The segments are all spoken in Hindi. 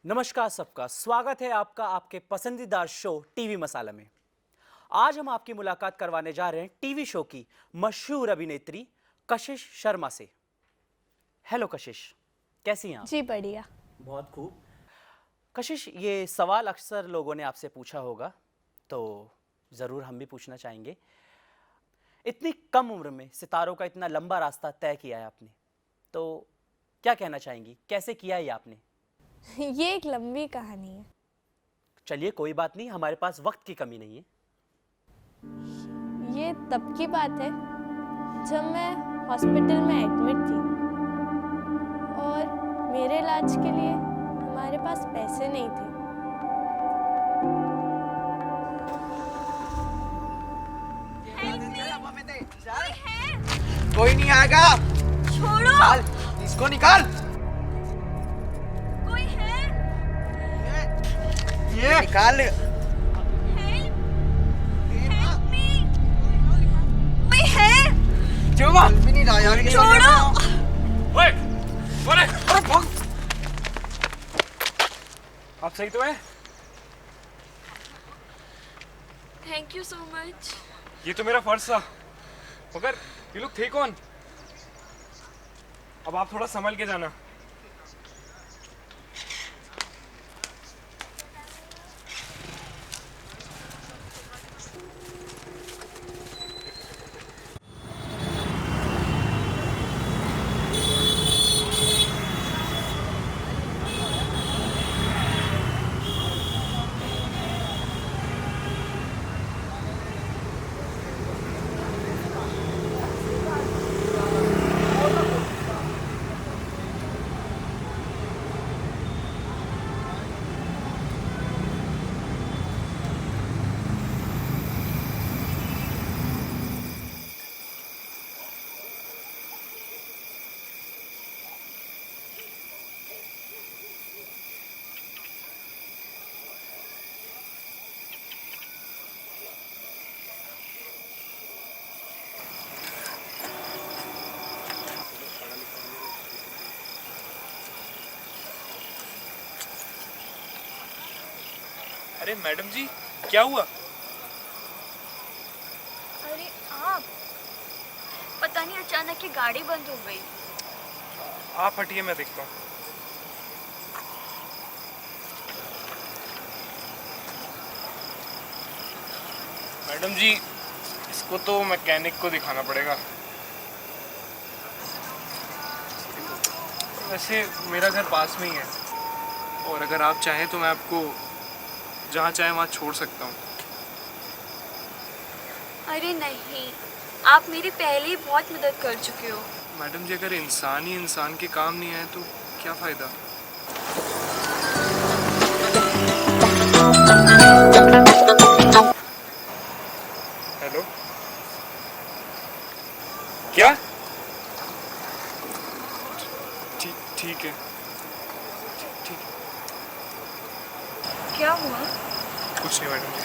नमस्कार सबका स्वागत है आपका आपके पसंदीदा शो टीवी मसाला में। आज हम आपकी मुलाकात करवाने जा रहे हैं टीवी शो की मशहूर अभिनेत्री कशिश शर्मा से। हेलो कशिश, कैसी हैं आप? जी बढ़िया। बहुत खूब। कशिश, ये सवाल अक्सर लोगों ने आपसे पूछा होगा तो ज़रूर हम भी पूछना चाहेंगे। इतनी कम उम्र में सितारों का इतना लंबा रास्ता तय किया है आपने, तो क्या कहना चाहेंगी, कैसे किया ये आपने? ये एक लंबी कहानी है। चलिए कोई बात नहीं, हमारे पास वक्त की कमी नहीं है। ये तब की बात है जब मैं हॉस्पिटल में एडमिट थी और मेरे इलाज के लिए हमारे पास पैसे नहीं थे। कोई नहीं आएगा। छोड़ो। निकाल, इसको निकाल। कोई है? ये निकाल। Help me. कोई है? क्यों भी नहीं रहा यार। छोड़ो। ओए, अरे भाग। आप सही तो है? Thank you so much. ये तो मेरा फर्ज था, मगर ये लोग थे कौन? अब आप थोड़ा संभल के जाना। अरे मैडम जी, क्या हुआ? अरे आप, पता नहीं अचानक ही गाड़ी बंद हो गई। आप हटिए, मैं देखता हूँ। मैडम जी, इसको तो मैकेनिक को दिखाना पड़ेगा। वैसे मेरा घर पास में ही है, और अगर आप चाहें तो मैं आपको जहाँ चाहे वहाँ छोड़ सकता हूँ। अरे नहीं, आप मेरी पहले ही बहुत मदद कर चुके हो। मैडम जी, अगर इंसान ही इंसान के काम नहीं आए तो क्या फ़ायदा? हेलो, क्या? ठीक है, ठीक है। क्या हुआ? कुछ नहीं मैडम जी।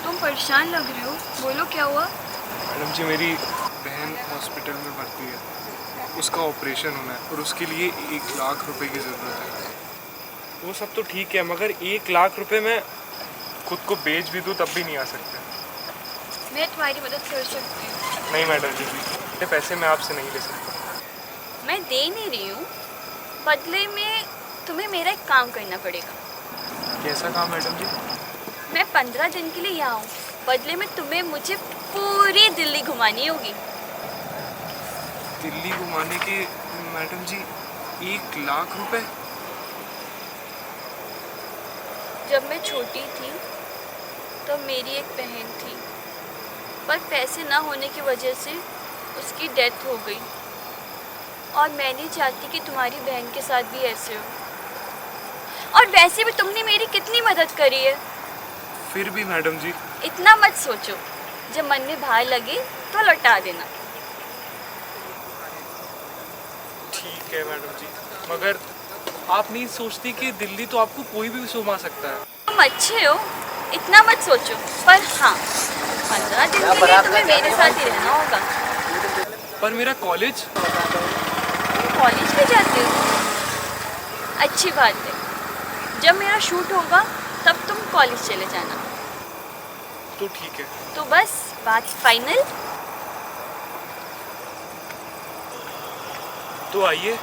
तुम परेशान लग रहे हो, बोलो क्या हुआ? मैडम जी, मेरी बहन हॉस्पिटल में भर्ती है, उसका ऑपरेशन होना है और उसके लिए 1 लाख रुपए की ज़रूरत है। वो सब तो ठीक है, मगर 1 लाख रुपए मैं खुद को बेच भी दूँ तब भी नहीं आ सकते। मैं तुम्हारी मदद कर सकती हूँ। नहीं मैडम जी, इतने पैसे मैं आपसे नहीं ले सकता। मैं दे नहीं रही हूँ, बदले में तुम्हें मेरा एक काम करना पड़ेगा। कैसा काम मैडम जी? मैं 15 दिन के लिए यहाँ हूँ, बदले में तुम्हें मुझे पूरी दिल्ली घुमानी होगी। दिल्ली घुमाने के मैडम जी 1 लाख रुपए? जब मैं छोटी थी तब मेरी एक बहन थी, पर पैसे ना होने की वजह से उसकी डेथ हो गई, और मैं नहीं चाहती कि तुम्हारी बहन के साथ भी ऐसे हो। और वैसे भी तुमने मेरी कितनी मदद करी है। फिर भी मैडम जी। इतना मत सोचो, जब मन में भार लगे तो लौटा देना। ठीक है मैडम जी, मगर आप नहीं सोचती कि दिल्ली तो आपको कोई भी घुमा सकता है? तुम अच्छे हो, इतना मत सोचो, पर हाँ 15 दिन के लिए तुम्हें मेरे साथ ही रहना होगा। पर मेरा कॉलेज? कॉलेज में जाते हो? अच्छी बात है, जब मेरा शूट होगा तब तुम कॉलेज चले जाना। तो ठीक है। तो बस बात फाइनल। तो आइए।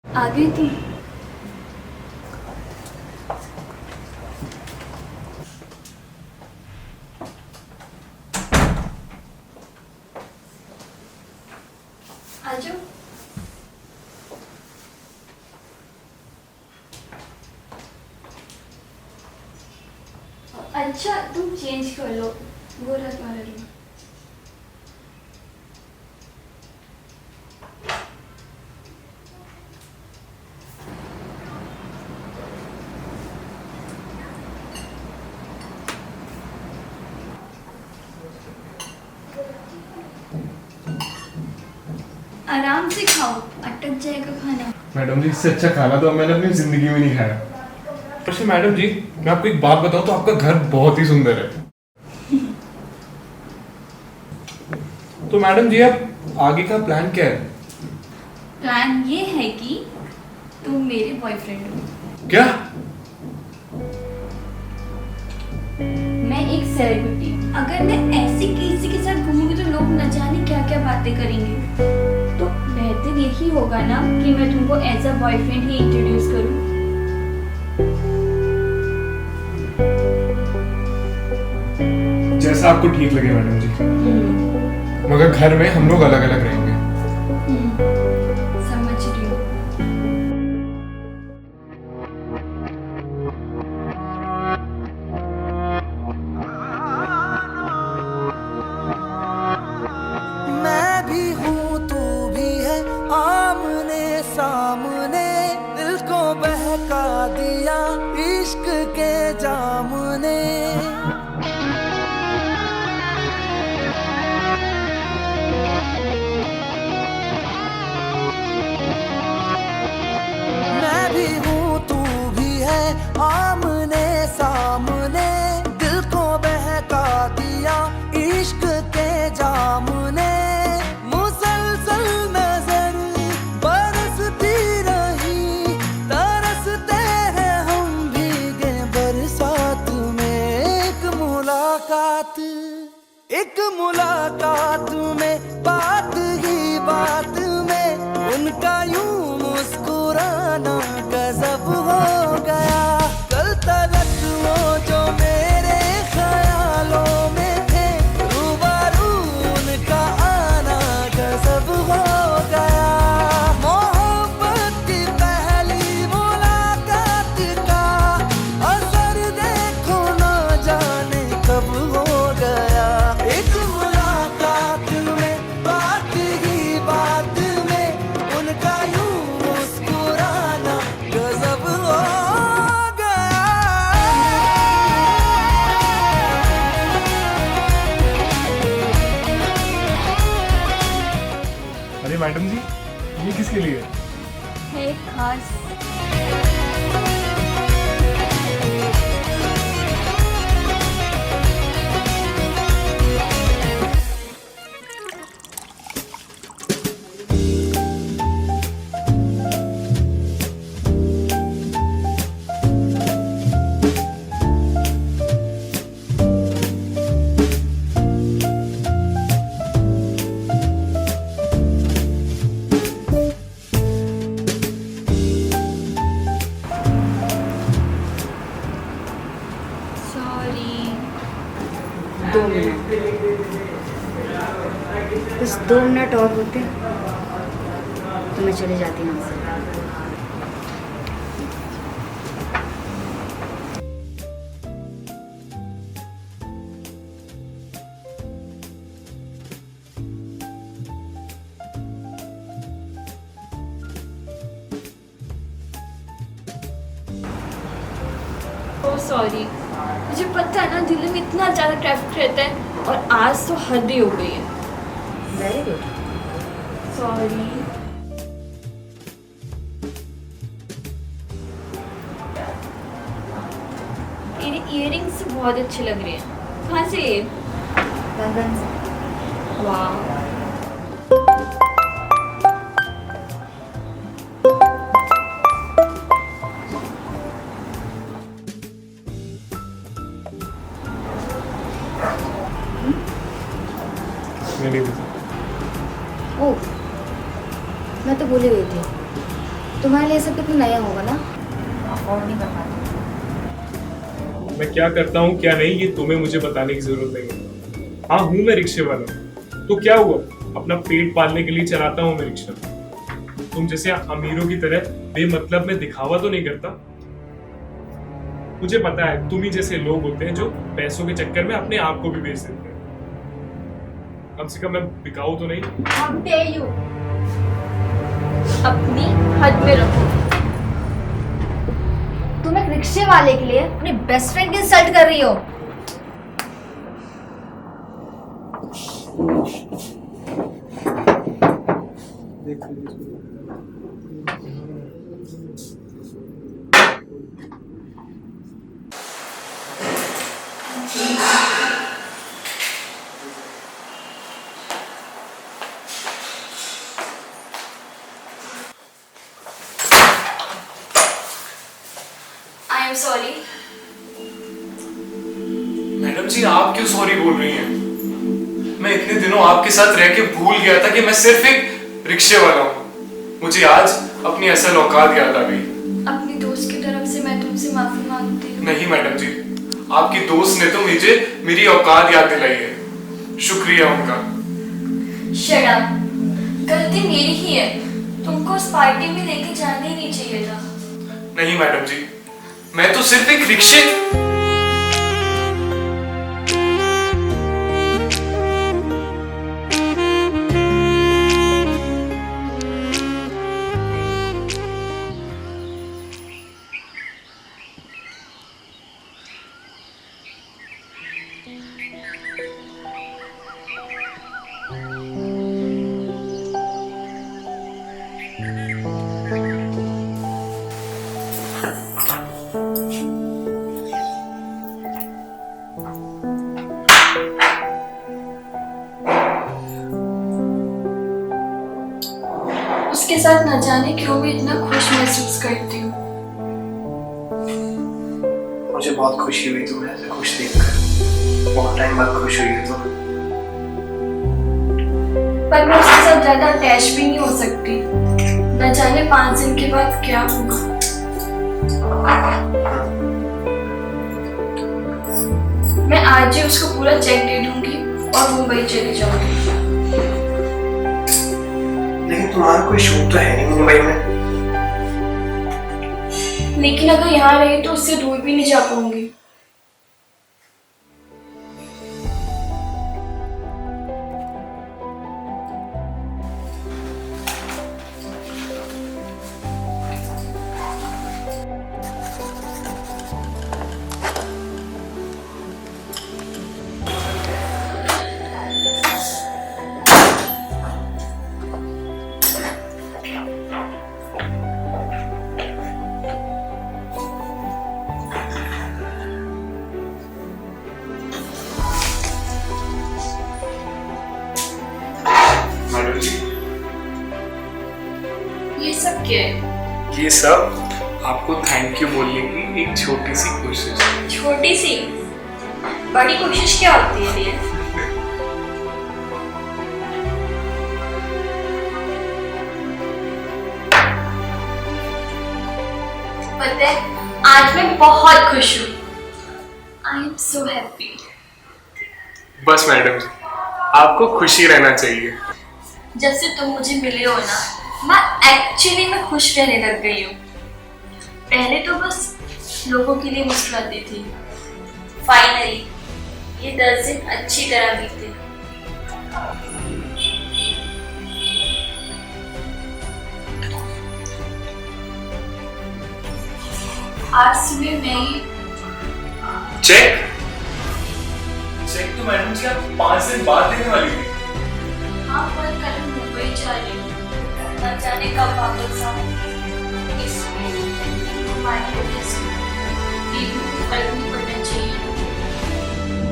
आ गई तुम। आ जाओ। अच्छा तुम चेंज कर लो, वो रहा तुम्हारा रूम। आराम से खाओ, अटक जाएगा खाना। मैडम जी, इससे अच्छा खाना तो मैंने अपनी जिंदगी में नहीं खाया। वैसे मैडम जी, मैं आपको एक बात बताऊं तो आपका घर बहुत ही सुंदर है। तो मैडम जी, अब आगे का प्लान क्या है? प्लान ये है कि तुम मेरे बॉयफ्रेंड हो। क्या? मैं एक सेलिब्रिटी हूँ। अगर मैं ऐसे किसी के साथ घूमूंगी तो लोग न जाने क्या क्या बातें करेंगे। तो बेहतर यही होगा ना कि मैं तुमको एज अ बॉयफ्रेंड ही इंट्रोड्यूस करूँ। जैसा आपको ठीक लगे मैडम जी, मगर घर में हम लोग अलग अलग रहेंगे। समझ रही हूँ। मैं भी हूँ तू भी है, आमने सामने दिल को बहका दिया इश्क के जाम ने। मैं भी हूँ तू भी है, आमने सामने दिल को बहका दिया इश्क के जाम ने। मुसलसल नजर बरसती रही, तरसते हैं हम भीगे बरसात में। एक मुलाकात में बात ही बात में उनका यूं मुस्कुराना गजब हो गया। कल तलक वो जो मेरे ख्यालों में थे, रूबरू उनका आना गजब हो गया। मोहब्बत की पहली मुलाकात का असर देखो ना जाने कब हो गया। एक मुलाकात में बात ही बात में उनका यूं मुस्कुराना गजब हो गया। अरे मैडम जी, ये किसके लिए? है खास। सॉरी। 2 मिनट, बस 2 मिनट और होते तो मैं चले जाती यहाँ से। So sorry. मुझे पता है ना दिल्ली में इतना ज़्यादा ट्रैफिक रहता है और आज तो हद ही हो गई है। Very good. सॉरी। मेरे इयररिंग्स बहुत अच्छे लग रहे हैं। कहाँ से ये? लंदन से। वाह। मेरी ओह, मैं तो भूल ही गई थी। तुम्हारे लिए सब कितना नया होगा ना, अफोर्ड नहीं कर पाती। मैं क्या करता हूँ क्या नहीं ये तुम्हें मुझे बताने की जरूरत नहीं है। हाँ हूँ मैं रिक्शे वाला, तो क्या हुआ, अपना पेट पालने के लिए चलाता हूँ मैं रिक्शा। तुम जैसे अमीरों की तरह बेमतलब में दिखावा तो नहीं करता। मुझे पता है तुम ही जैसे लोग होते हैं जो पैसों के चक्कर में अपने आप को भी बेच देते हैं। कम से कम मैं बिकाऊ तो नहीं। How dare you? अपनी हद में रखो। तुम एक रिक्शे वाले के लिए अपने बेस्ट फ्रेंड की इंसल्ट कर रही हो। I am sorry. मैडम जी आप क्यों सॉरी बोल रही हैं? मैं इतने दिनों आपके साथ रह के भूल गया था कि मैं सिर्फ एक रिक्शे वाला हूँ। मुझे आज अपनी असल औकात याद आ गई। अपनी दोस्त की तरफ से मैं तुमसे माफी मांगती हूँ। नहीं मैडम जी, आपकी दोस्त ने तो मुझे मेरी औकात याद दिलाई है। शुक्रिया उनका। Shut up. गलती मेरी ही है। तुमको उस पार्टी में लेके जाना ही नहीं चाहिए था। नहीं मैडम जी, मैं तो सिर्फ एक रिक्शे। उसके साथ न जाने क्यों भी इतना खुश महसूस करती हूँ। मुझे बहुत खुशी हुई तुम्हें ऐसे खुश देखकर। बहुत टाइम बाद खुश हुई हो तुम। पर मैं उसके साथ ज्यादा अटैच भी नहीं हो सकती। न जाने 5 दिन के बाद क्या होगा। मैं आज ही उसको पूरा चेक दे दूंगी और मुंबई चली जाऊंगी। लेकिन तुम्हारा कोई शूट तो है नहीं मुंबई में। लेकिन अगर यहाँ रही तो उससे दूर भी नहीं जा पाऊंगी। मैडम जी ये सब क्या है? ये सब आपको थैंक यू बोलने की एक छोटी सी कोशिश है। छोटी सी बड़ी कोशिश क्या होती है ये? पता है आज मैं बहुत खुश हूँ। I am so happy. बस मैडम जी आपको खुशी रहना चाहिए। जब से तुम मुझे मिले हो ना, मैं एक्चुअली में खुश रहने लग गई हूँ। पहले तो बस लोगों के लिए मुस्कुराती थी। फाइनली ये 10 दिन अच्छी तरह बीते। आज सुबह मैं ही चेक चेक तो मैडम जी आप 5 दिन बाद देने वाली थी। हाँ, पर कल मुंबई जा रही हूँ, न जाने कब वापस आऊँगी, इसलिए हमारी वजह से फर्क नहीं पड़ना चाहिए।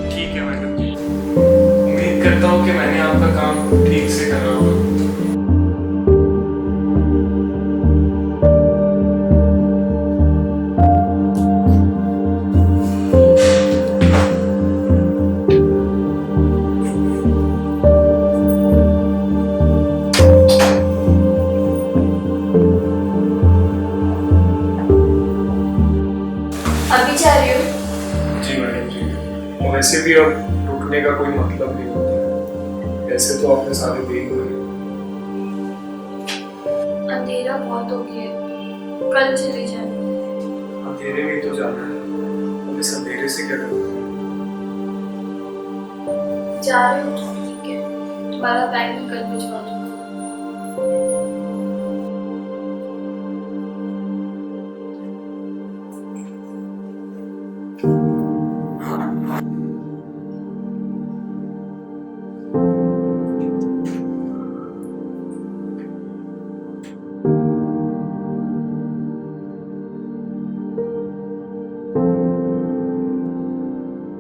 ठीक है मैडम जी, उम्मीद करता हूँ कि मैंने आपका काम ठीक से करा होगा। अभी जा रही हूँ। जी मैडम जी, और वैसे भी अब रुकने का कोई मतलब नहीं होता, वैसे तो आपने सारे देख लिए। अंधेरा बहुत हो गया है, कल चले जाना। अंधेरे में तो जाना है, अब इस अंधेरे से क्या करना। जा रही हूँ तो ठीक है, तुम्हारा बैग में कल भिजवा दूँगी।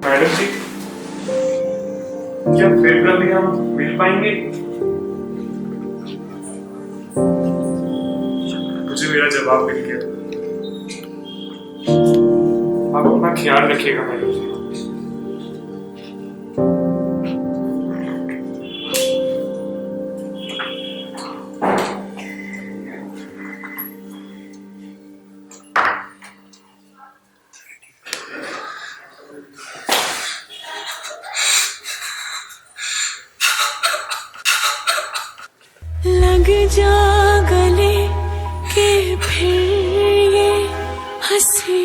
मैडम जी, क्या फिर कभी हम मिल पाएंगे? मुझे मेरा जवाब मिल गया। आप अपना ख्याल रखिएगा मैडम जी। लग जा गले के फिर ये हंसी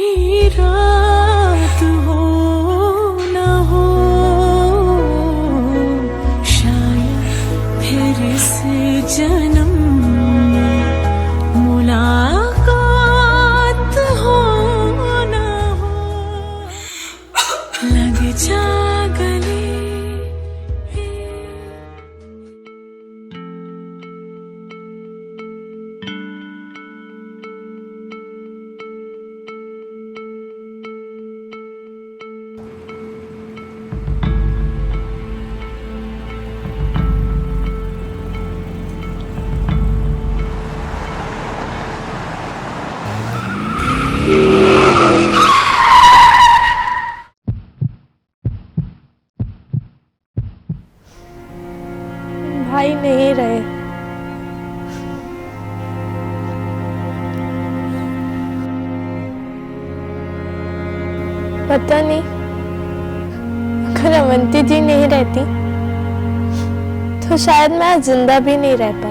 रात हो न हो, शायद फिर इस जन्म मुलाकात हो न हो। लग जा गले भाई नहीं रहे। पता नहीं, अगर अवंती जी नहीं रहती तो शायद मैं आज जिंदा भी नहीं रह पाती।